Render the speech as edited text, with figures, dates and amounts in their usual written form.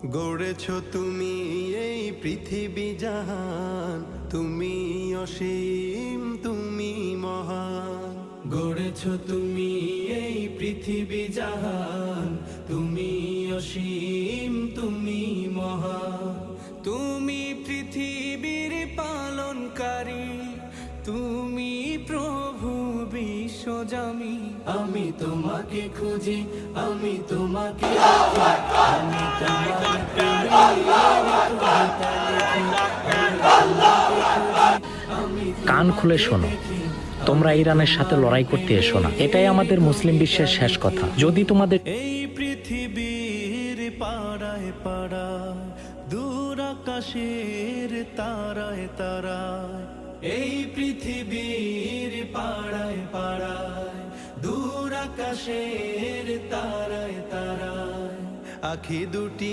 গড়েছ তুমি এই পৃথিবী জাহান, তুমি অসীম, তুমি মহান। গড়েছ তুমি এই পৃথিবী জাহান, তুমি অসীম, তুমি মহান। তুমি পৃথিবীর পালনকারী, তুমি প্রভু বিশ্বজামি। আমি তোমাকে খুঁজি, আমি তোমাকে রাখি, আমি তোমাকে কান খুলে শোনো, তোমরা ইরানের সাথে লড়াই করতে এসো না। এটাই আমাদের মুসলিম বিশ্বের শেষ কথা। যদি তোমাদের এই পৃথিবীর পাড়ায় পাড়ায়, দূর আকাশের তারায় তারায়, এই পৃথিবীর পাড়ায় পাড়ায়, দূর আকাশের তারায় তারায়, আখি দুটি